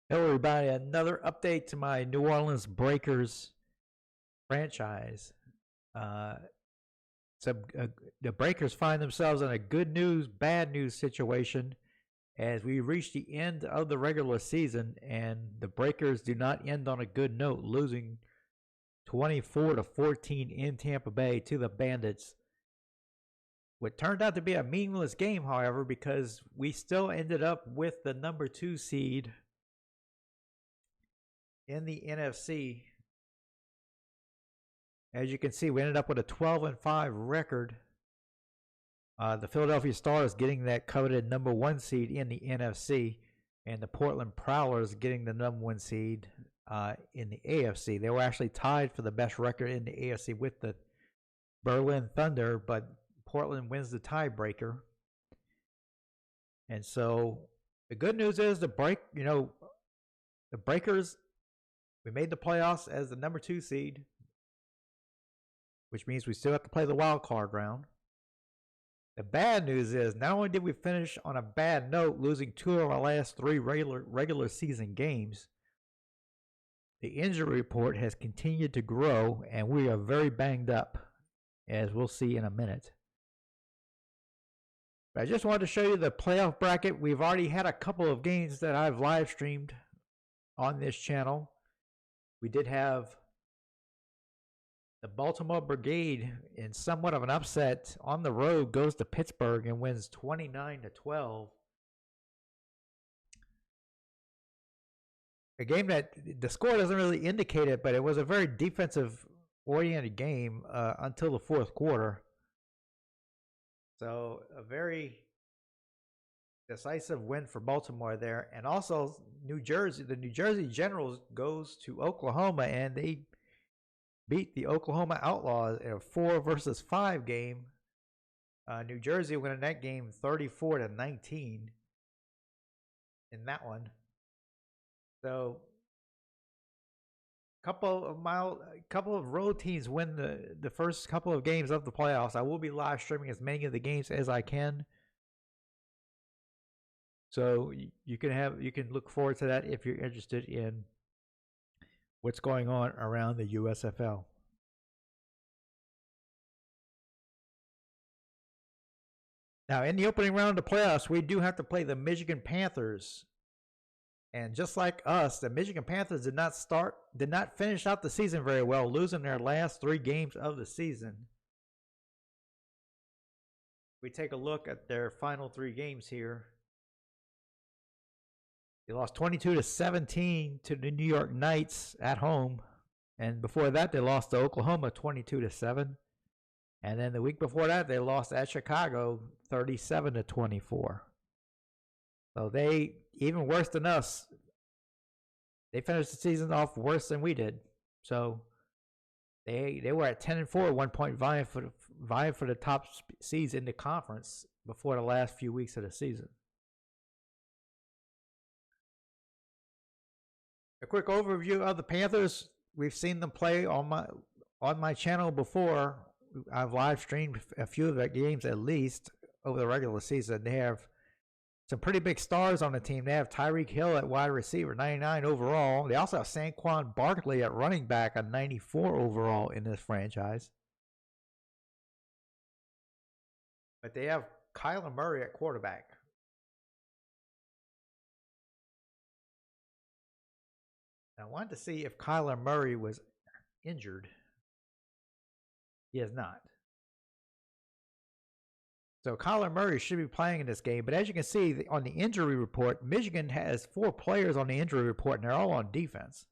Hello, everybody. Another update to my New Orleans Breakers franchise. Uh, so the Breakers find themselves in a good news, bad news situation as we reach the end of the regular season, and the Breakers do not end on a good note, losing 24-14 in Tampa Bay to the Bandits. What turned out to be a meaningless game, however, because we still ended up with the number 2 seed in the NFC. As you can see, we ended up with a 12-5 record. The Philadelphia Stars getting that coveted number 1 seed in the NFC, and the Portland Prowlers getting the number 1 seed in the AFC. They were actually tied for the best record in the AFC with the Berlin Thunder, but Portland wins the tiebreaker. And so the good news is the Breakers, we made the playoffs as the number 2 seed, which means we still have to play the wild card round. The bad news is not only did we finish on a bad note, losing 2 of our last 3 regular season games, the injury report has continued to grow, and we are very banged up, as we'll see in a minute. But I just wanted to show you the playoff bracket. We've already had a couple of games that I've live streamed on this channel. We did have the Baltimore Brigade, in somewhat of an upset on the road, goes to Pittsburgh and wins 29-12. A game that the score doesn't really indicate it, but it was a very defensive-oriented game until the fourth quarter. So a very decisive win for Baltimore there. And also New Jersey, the New Jersey Generals goes to Oklahoma, and they beat the Oklahoma Outlaws in a 4-5 game. New Jersey winning that game 34-19 in that one. So a couple of road teams win the first couple of games of the playoffs. I will be live streaming as many of the games as I can. So you can look forward to that if you're interested in what's going on around the USFL. Now, in the opening round of the playoffs, we do have to play the Michigan Panthers. And just like us, the Michigan Panthers did not finish out the season very well, losing their last 3 games of the season. We take a look at their final 3 games here. They lost 22-17 to the New York Knights at home. And before that, they lost to Oklahoma 22-7. And then the week before that, they lost at Chicago 37-24. So they, even worse than us, they finished the season off worse than we did. So they were at 10-4 at one point, vying for the top seeds in the conference before the last few weeks of the season. A quick overview of the Panthers. We've seen them play on my channel before. I've live streamed a few of their games at least over the regular season. They have some pretty big stars on the team. They have Tyreek Hill at wide receiver, 99 overall. They also have Saquon Barkley at running back, a 94 overall in this franchise. But they have Kyler Murray at quarterback. I wanted to see if Kyler Murray was injured. He is not. So Kyler Murray should be playing in this game. But as you can see on the injury report, Michigan has 4 players on the injury report, and they're all on defense.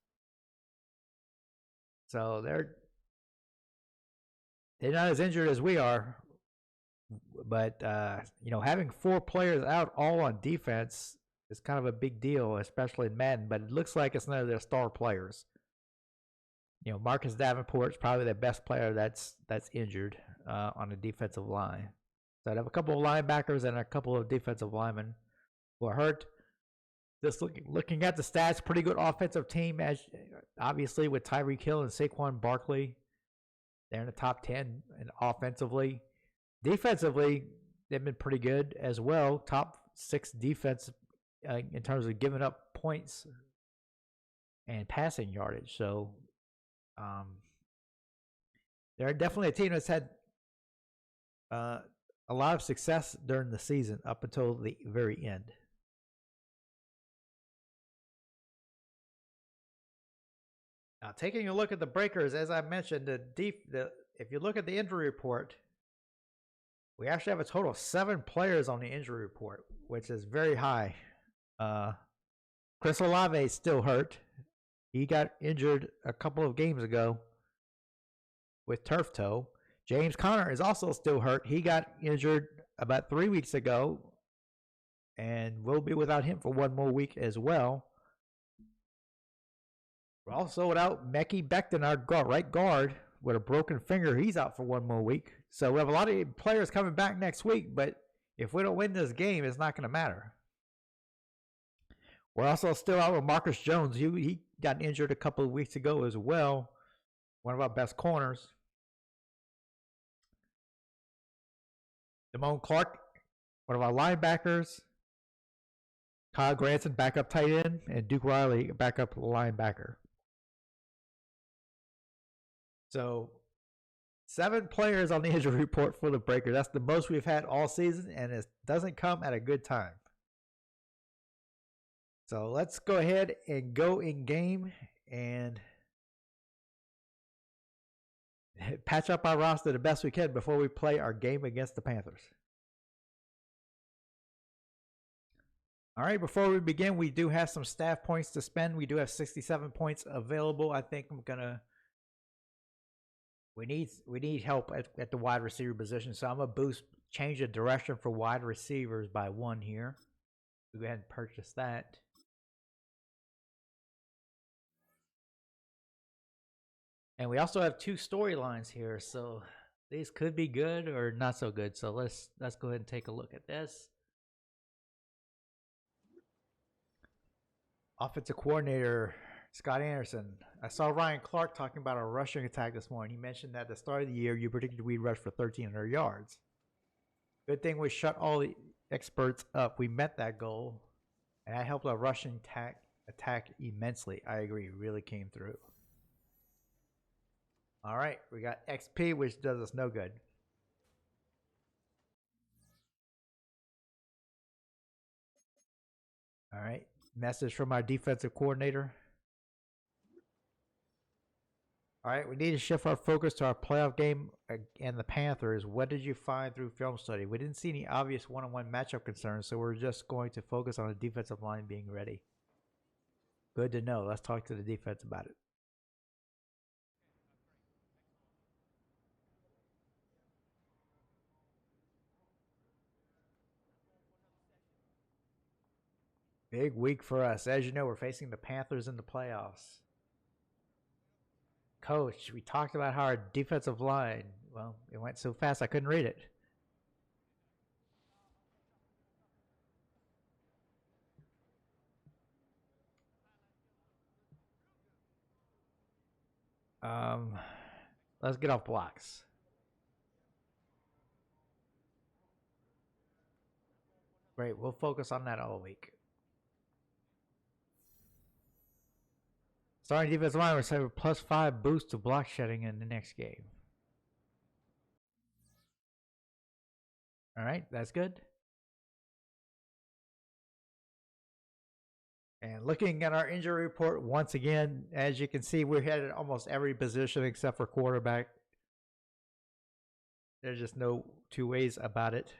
So they're not as injured as we are. But, having 4 players out all on defense is kind of a big deal, especially in Madden. But it looks like it's none of their star players. Marcus Davenport's probably the best player that's injured on the defensive line. So I have a couple of linebackers and a couple of defensive linemen who are hurt. Just looking at the stats, pretty good offensive team, as obviously with Tyreek Hill and Saquon Barkley. They're in the top 10 and offensively. Defensively, they've been pretty good as well. Top 6 defense in terms of giving up points and passing yardage. So they're definitely a team that's had a lot of success during the season up until the very end. Now, taking a look at the Breakers, as I mentioned, if you look at the injury report, we actually have a total of 7 players on the injury report, which is very high. Chris Olave is still hurt. He got injured a couple of games ago with turf toe. James Conner is also still hurt. He got injured about 3 weeks ago, and we'll be without him for 1 more week as well. We're also without Mekhi Becton, our right guard, with a broken finger. He's out for 1 more week. So we have a lot of players coming back next week, but if we don't win this game, it's not going to matter. We're also still out with Marcus Jones. He got injured a couple of weeks ago as well. One of our best corners. Damone Clark, one of our linebackers. Kyle Granson, backup tight end. And Duke Riley, backup linebacker. So 7 players on the injury report for the Breakers. That's the most we've had all season, and it doesn't come at a good time. So let's go ahead and go in game and patch up our roster the best we can before we play our game against the Panthers. All right, before we begin, we do have some staff points to spend. We do have 67 points available. I think we need help at the wide receiver position, so I'm gonna change the direction for wide receivers by 1 here. We'll go ahead and purchase that. And we also have 2 storylines here, so these could be good or not so good. So let's go ahead and take a look at this. Offensive coordinator Scott Anderson. I saw Ryan Clark talking about a rushing attack this morning. He mentioned that at the start of the year, you predicted we'd rush for 1,300 yards. Good thing we shut all the experts up. We met that goal, and that helped our rushing attack immensely. I agree. It really came through. All right, we got XP, which does us no good. All right, message from our defensive coordinator. All right, we need to shift our focus to our playoff game and the Panthers. What did you find through film study? We didn't see any obvious one-on-one matchup concerns, so we're just going to focus on the defensive line being ready. Good to know. Let's talk to the defense about it. Big week for us. As you know, we're facing the Panthers in the playoffs. Coach, we talked about how our defensive line, well, it went so fast I couldn't read it. Let's get off blocks. Great, we'll focus on that all week. Starting defensive line, we're set a +5 boost to block shedding in the next game. All right, that's good. And looking at our injury report, once again, as you can see, we're hit at almost every position except for quarterback. There's just no 2 ways about it.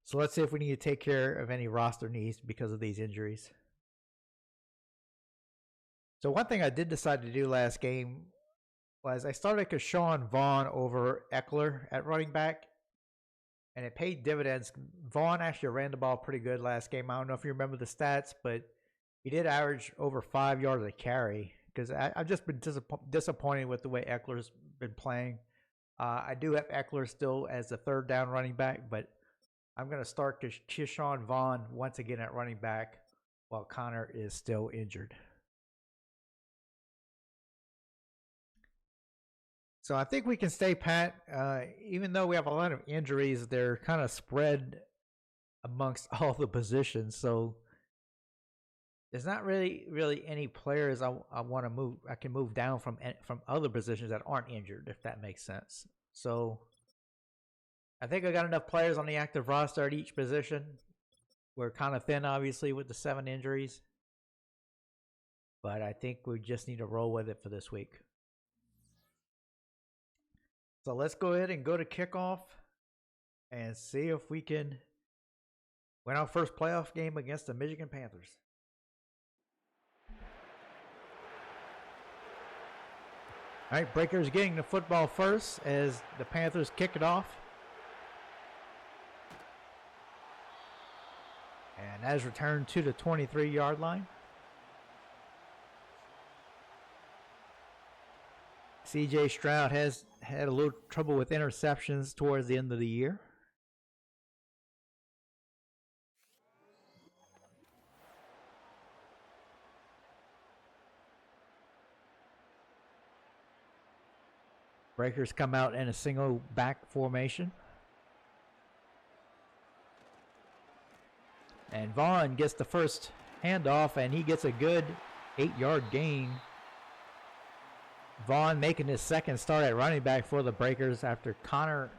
So let's see if we need to take care of any roster needs because of these injuries. So one thing I did decide to do last game was I started Keshawn Vaughn over Eckler at running back, and it paid dividends. Vaughn actually ran the ball pretty good last game. I don't know if you remember the stats, but he did average over 5 yards a carry because I've just been disappointed with the way Eckler's been playing. I do have Eckler still as the 3rd down running back, but I'm going to start Keshawn Vaughn once again at running back while Connor is still injured. So I think we can stay pat. Even though we have a lot of injuries, they're kind of spread amongst all the positions. So there's not really any players I want to move. I can move down from other positions that aren't injured, if that makes sense. So I think I got enough players on the active roster at each position. We're kind of thin, obviously, with the 7 injuries, but I think we just need to roll with it for this week. So let's go ahead and go to kickoff and see if we can win our first playoff game against the Michigan Panthers. All right, Breakers getting the football first as the Panthers kick it off. And that is returned to the 23-yard line. CJ Stroud has had a little trouble with interceptions towards the end of the year. Breakers come out in a single back formation. And Vaughn gets the first handoff, and he gets a good 8-yard gain. Vaughn making his second start at running back for the Breakers after Connor,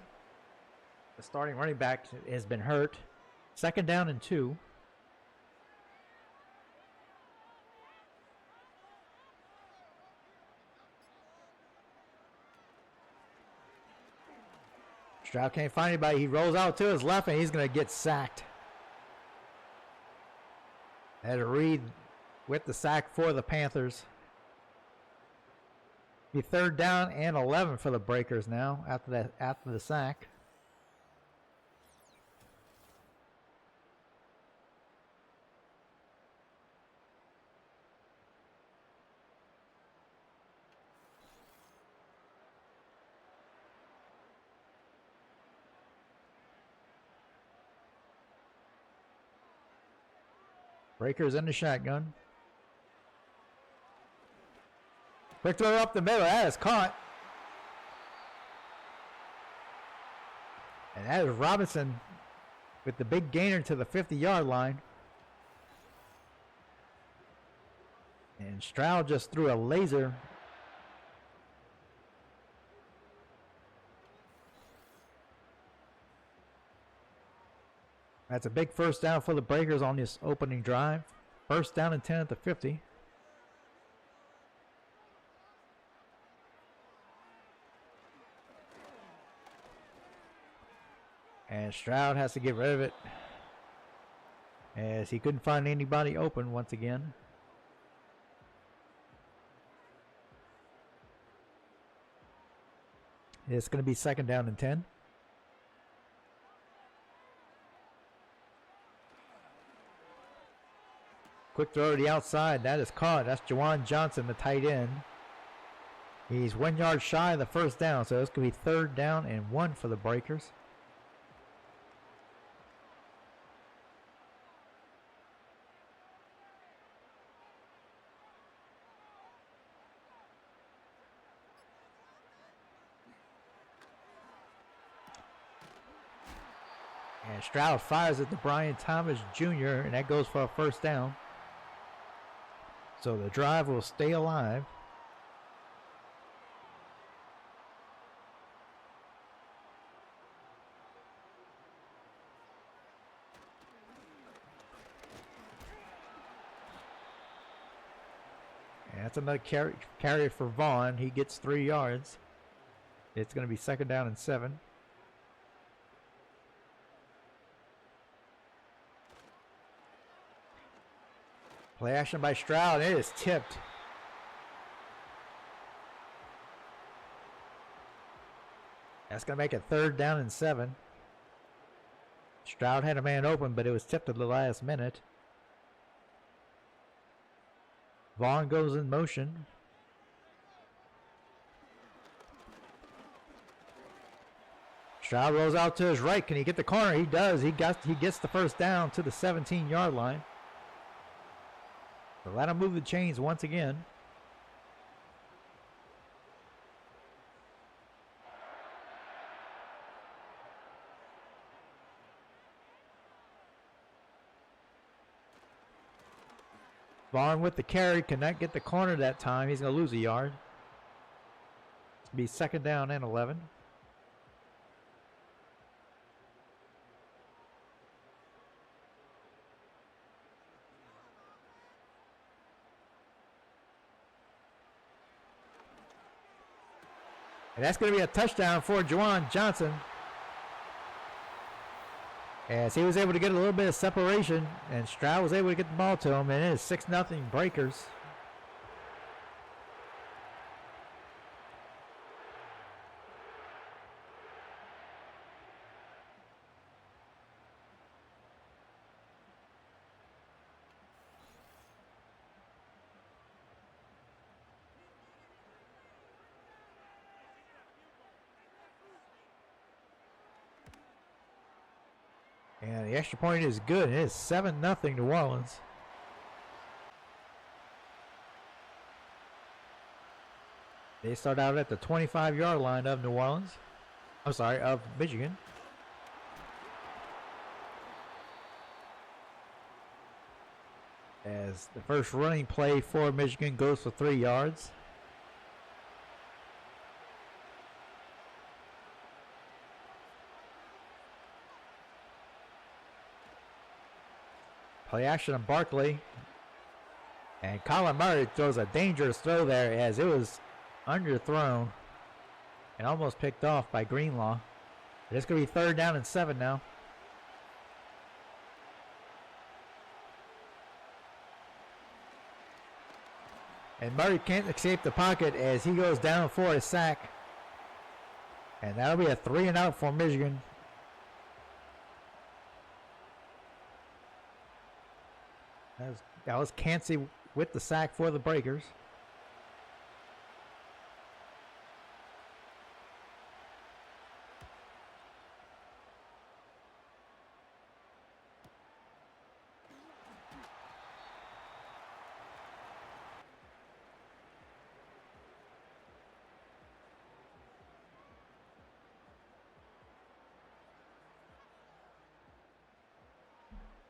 the starting running back, has been hurt. 2nd down and 2. Stroud can't find anybody. He rolls out to his left, and he's going to get sacked. Had to Reed with the sack for the Panthers. Be 3rd down and 11 for the Breakers now after the sack. Breakers in the shotgun. Quick throw up the middle. That is caught. And that is Robinson with the big gainer to the 50-yard line. And Stroud just threw a laser. That's a big first down for the Breakers on this opening drive. 1st down and 10 at the 50. And Stroud has to get rid of it as he couldn't find anybody open once again. It's going to be 2nd down and 10. Quick throw to the outside. That is caught. That's Jawan Johnson, the tight end. He's 1 yard shy of the 1st down, so it's going to be 3rd down and 1 for the Breakers. And Stroud fires at the Brian Thomas Jr., and that goes for a 1st down. So the drive will stay alive. And that's another carry for Vaughn. He gets 3 yards. It's going to be 2nd down and 7. Play action by Stroud. It is tipped. That's going to make it 3rd down and 7. Stroud had a man open, but it was tipped at the last minute. Vaughn goes in motion. Stroud rolls out to his right. Can he get the corner? He does. He gets the 1st down to the 17-yard line. So let him move the chains once again. Vaughn with the carry, cannot get the corner that time. He's going to lose a yard. It's going to be 2nd down and 11. And that's going to be a touchdown for Juwan Johnson, as he was able to get a little bit of separation, and Stroud was able to get the ball to him, and it is 6-0 Breakers. And the extra point is good. It is 7-0 New Orleans. They start out at the 25-yard line of New Orleans. I'm sorry, of Michigan. As the first running play for Michigan goes for 3 yards. Play action on Barkley. And Colin Murray throws a dangerous throw there, as it was underthrown and almost picked off by Greenlaw. But it's going to be 3rd down and 7 now. And Murray can't escape the pocket as he goes down for a sack. And that'll be a 3-and-out for Michigan. That was Cansey with the sack for the Breakers.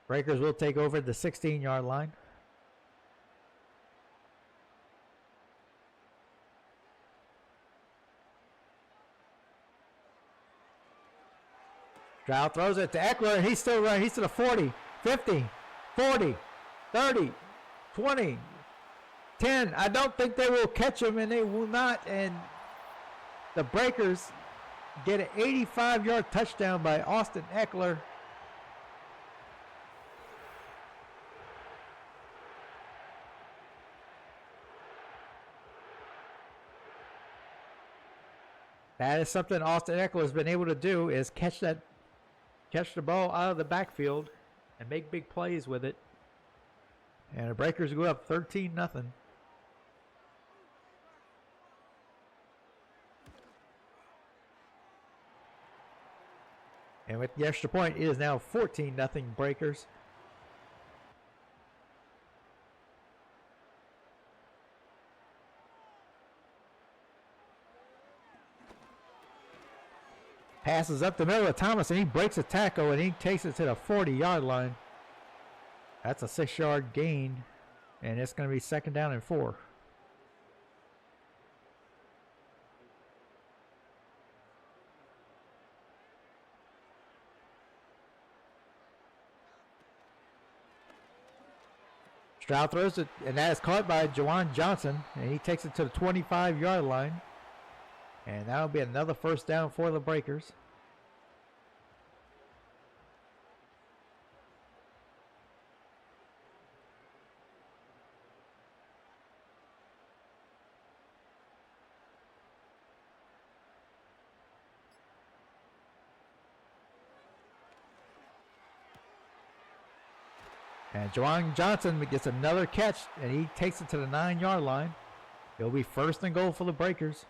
Breakers will take over the 16-yard line. Stroud throws it to Eckler, and he's still running. He's to the 40, 50, 40, 30, 20, 10. I don't think they will catch him, and they will not. And the Breakers get an 85-yard touchdown by Austin Eckler. That is something Austin Eckler has been able to do, is catch the ball out of the backfield and make big plays with it. And the Breakers go up 13-0. And with the extra point, it is now 14-0 Breakers. Passes up the middle of Thomas, and he breaks a tackle, and he takes it to the 40-yard line. That's a 6-yard gain, and it's going to be 2nd down and 4. Stroud throws it, and that is caught by Juwan Johnson, and he takes it to the 25-yard line. And that'll be another 1st down for the Breakers. And Juwan Johnson gets another catch, and he takes it to the 9-yard line. It'll be 1st and goal for the Breakers.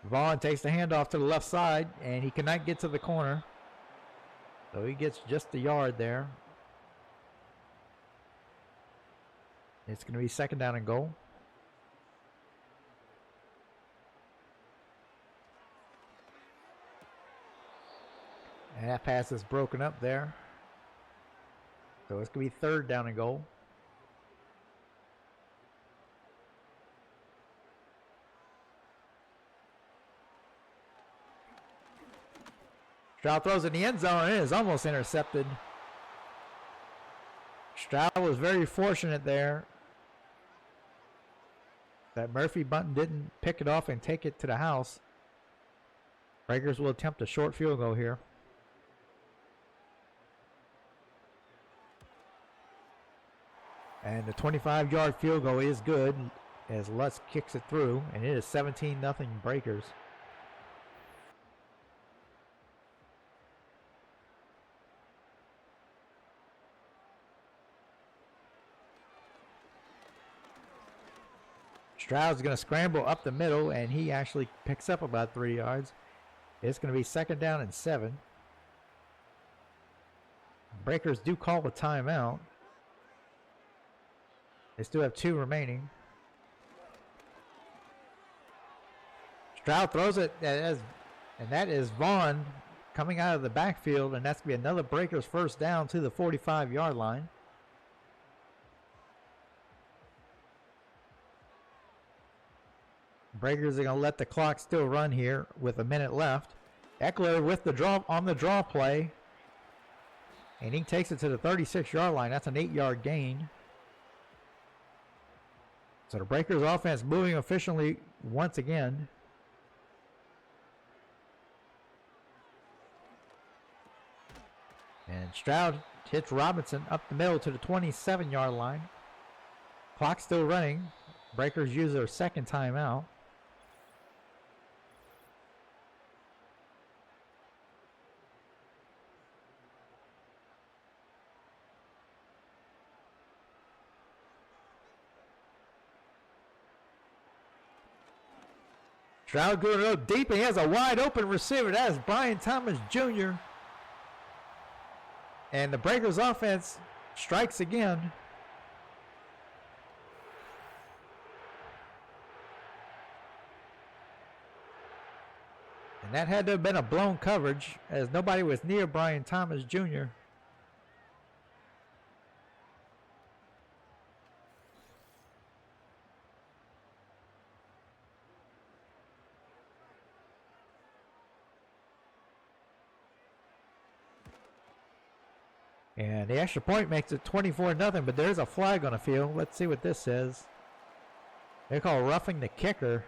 Vaughn takes the handoff to the left side, and he cannot get to the corner. So he gets just the yard there. It's going to be 2nd down and goal. And that pass is broken up there. So it's going to be 3rd down and goal. Stroud throws in the end zone and it is almost intercepted. Stroud was very fortunate there that Murphy Bunton didn't pick it off and take it to the house. Breakers will attempt a short field goal here. And the 25-yard field goal is good as Lutz kicks it through, and it is 17-0 Breakers. Stroud's going to scramble up the middle, and he actually picks up about 3 yards. It's going to be 2nd down and 7. Breakers do call a timeout. They still have 2 remaining. Stroud throws it, and that is Vaughn coming out of the backfield, and that's going to be another Breakers 1st down to the 45-yard line. Breakers are going to let the clock still run here with a minute left. Eckler with the draw on the draw play, and he takes it to the 36-yard line. That's an 8-yard gain. So the Breakers offense moving efficiently once again. And Stroud hits Robinson up the middle to the 27-yard line. Clock still running. Breakers use their 2nd timeout. Stroud going up deep, and he has a wide open receiver. That is Brian Thomas Jr. And the Breakers offense strikes again. And that had to have been a blown coverage, as nobody was near Brian Thomas Jr. And the extra point makes it 24-0, but there's a flag on the field. Let's see what this says. They call roughing the kicker.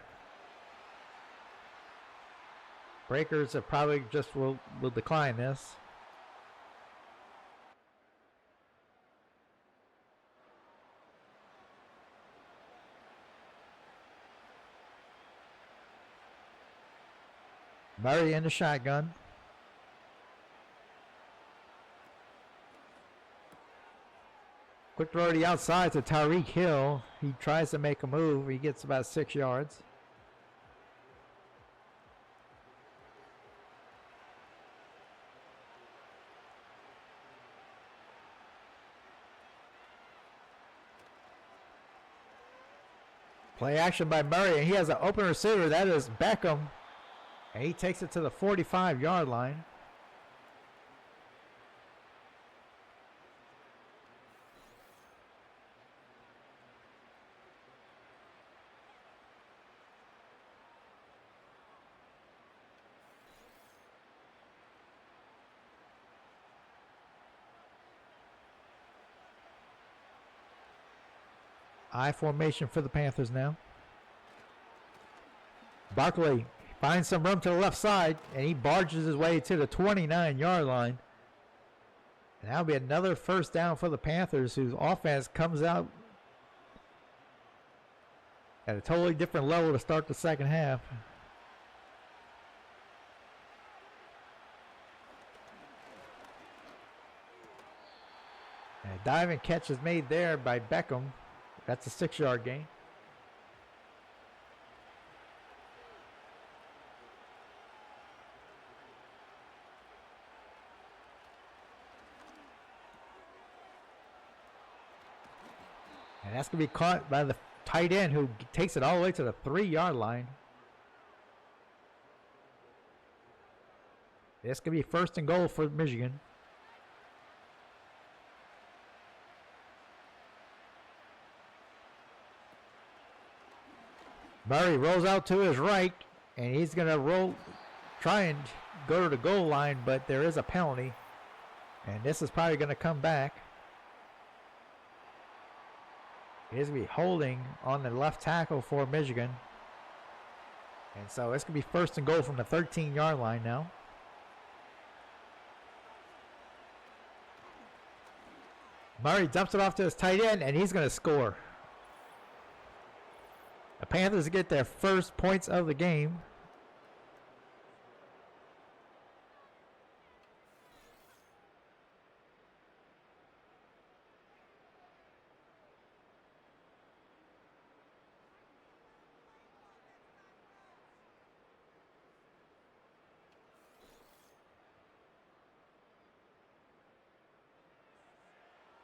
Breakers have probably just will decline this. Murray in the shotgun. Quick throw to the outside to Tyreek Hill. He tries to make a move. He gets about 6 yards. Play action by Murray, and he has an open receiver. That is Beckham. And he takes it to the 45-yard line. I formation for the Panthers now. Barkley finds some room to the left side, and he barges his way to the 29-yard line. And that'll be another 1st down for the Panthers, whose offense comes out at a totally different level to start the 2nd half. And a diving catch is made there by Beckham. That's a 6-yard gain. And that's going to be caught by the tight end who takes it all the way to the 3-yard line. This could be first and goal for Michigan. Murray rolls out to his right, and he's going to try and go to the goal line, but there is a penalty. And this is probably going to come back. It is going to be holding on the left tackle for Michigan. And so it's going to be first and goal from the 13-yard line now. Murray dumps it off to his tight end, and he's going to score. The Panthers get their first points of the game.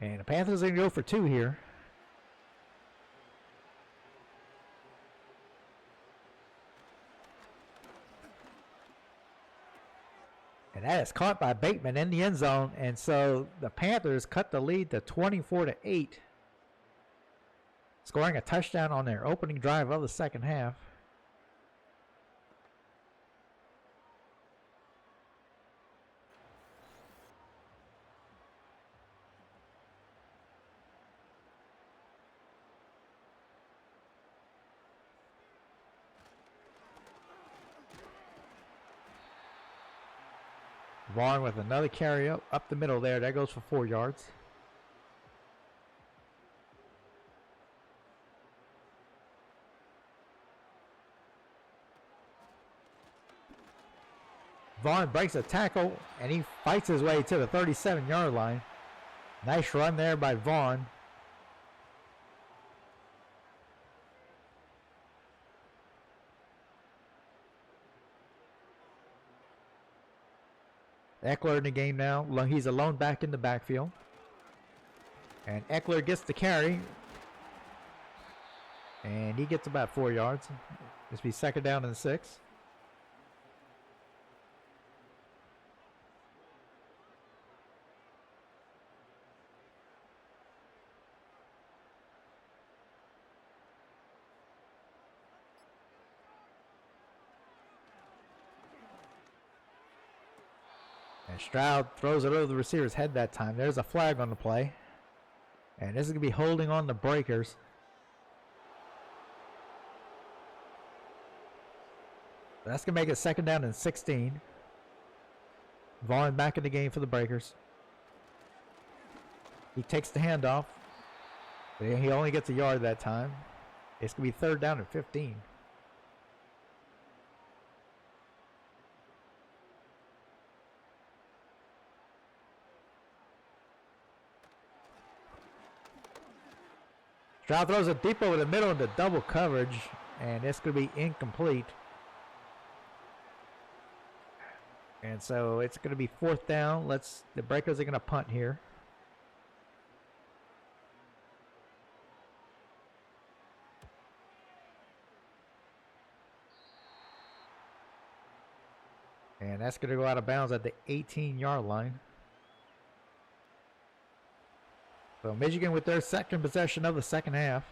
And the Panthers are going to go for 2 here. And that is caught by Bateman in the end zone. And so the Panthers cut the lead to 24-8. Scoring a touchdown on their opening drive of the second half. Vaughn with another carry up the middle there. That goes for 4 yards. Vaughn breaks a tackle, and he fights his way to the 37-yard line. Nice run there by Vaughn. Eckler in the game now. He's alone back in the backfield. And Eckler gets the carry. And he gets about 4 yards. This will be second down and 6. And Stroud throws it over the receiver's head that time. There's a flag on the play. And this is going to be holding on the breakers. That's going to make it second down and 16. Vaughn back in the game for the breakers. He takes the handoff. But he only gets a yard that time. It's going to be third down and 15. Stroud throws it deep over the middle into double coverage, and it's going to be incomplete. And so it's going to be fourth down. The breakers are going to punt here. And that's going to go out of bounds at the 18-yard line. So Michigan with their second possession of the second half.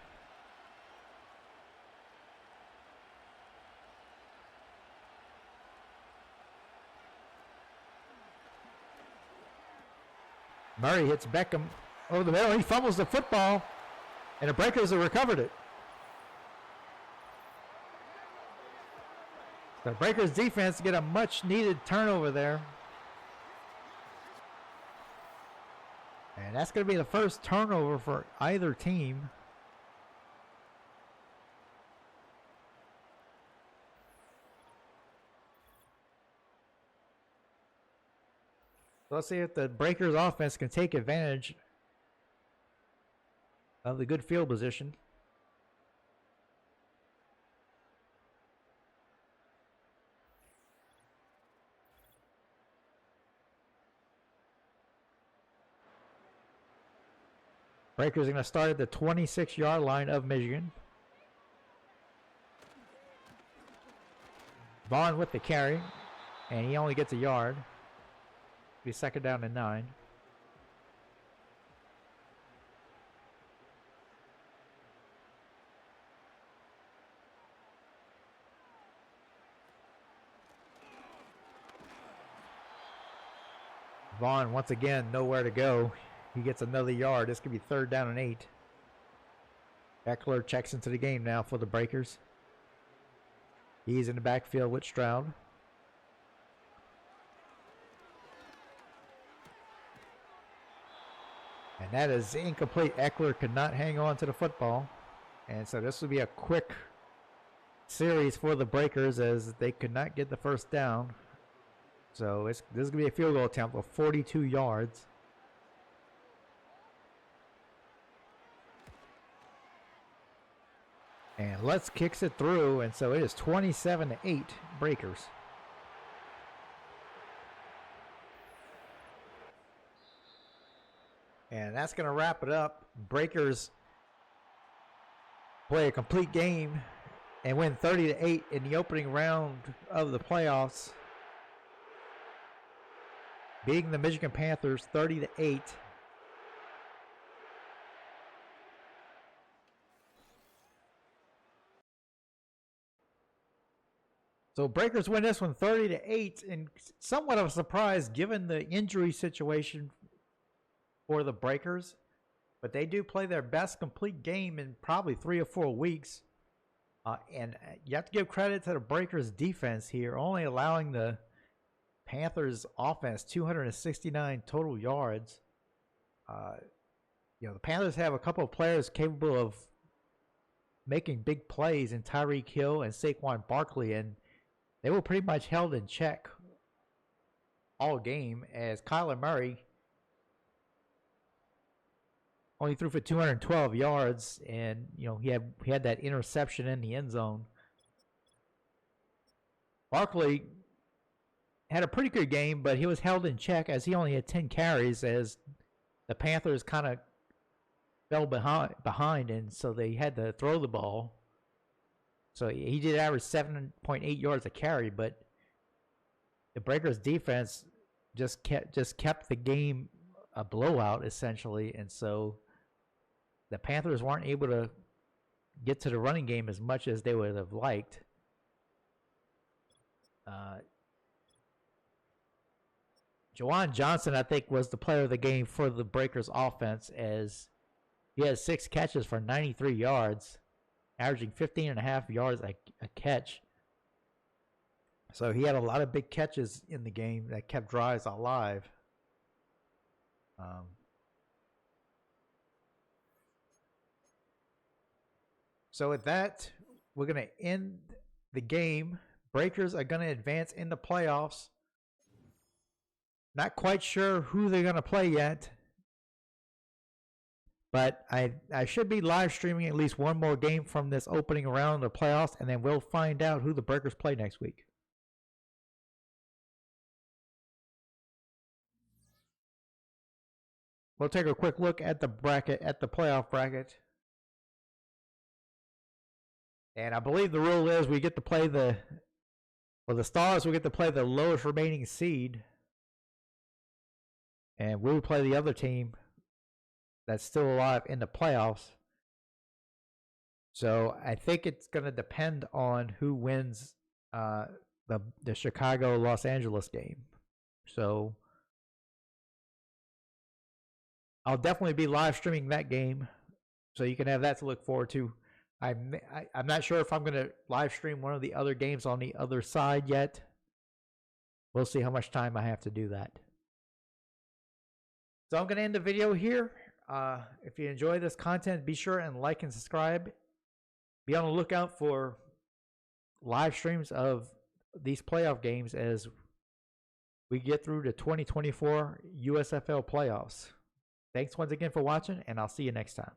Murray hits Beckham over the middle. He fumbles the football, and the breakers have recovered it. The breakers defense get a much needed turnover there. And that's going to be the first turnover for either team. So let's see if the Breakers offense can take advantage of the good field position. Breakers are going to start at the 26-yard line of Michigan. Vaughn with the carry, and he only gets a yard. Be second down and 9. Vaughn, once again, nowhere to go. He gets another yard. This could be third down and 8. Eckler checks into the game now for the Breakers. He's in the backfield with Stroud. And that is incomplete. Eckler could not hang on to the football. And so this will be a quick series for the Breakers as they could not get the first down. So this is going to be a field goal attempt of 42 yards. And Lutz kicks it through, and so it is 27-8 Breakers. And that's going to wrap it up. Breakers play a complete game and win 30-8 in the opening round of the playoffs, beating the Michigan Panthers 30-8. So Breakers win this one 30-8, and somewhat of a surprise given the injury situation for the Breakers. But they do play their best complete game in probably 3 or 4 weeks. And you have to give credit to the Breakers defense here, only allowing the Panthers offense 269 total yards. The Panthers have a couple of players capable of making big plays in Tyreek Hill and Saquon Barkley, and they were pretty much held in check all game as Kyler Murray only threw for 212 yards, and he had that interception in the end zone. Barkley had a pretty good game, but he was held in check as he only had 10 carries as the Panthers kind of fell behind, and so they had to throw the ball. So he did average 7.8 yards a carry, but the Breakers defense just kept the game a blowout essentially, and so the Panthers weren't able to get to the running game as much as they would have liked. Juwan Johnson, I think, was the player of the game for the Breakers offense as he had 6 catches for 93 yards, averaging 15.5 yards a catch. So he had a lot of big catches in the game that kept drives alive. So with that, we're going to end the game. Breakers are going to advance in the playoffs. Not quite sure who they're going to play yet. But I should be live streaming at least one more game from this opening round of the playoffs, and then we'll find out who the Breakers play next week. We'll take a quick look at the bracket, at the playoff bracket. And I believe the rule is we get to play the Stars will get to play the lowest remaining seed. And we'll play the other team that's still alive in the playoffs. So I think it's going to depend on who wins the Chicago-Los Angeles game. So I'll definitely be live streaming that game, so you can have that to look forward to. I'm not sure if I'm going to live stream one of the other games on the other side yet. We'll see how much time I have to do that. So I'm going to end the video here. If you enjoy this content, be sure and like and subscribe. Be on the lookout for live streams of these playoff games as we get through the 2024 USFL playoffs. Thanks once again for watching, and I'll see you next time.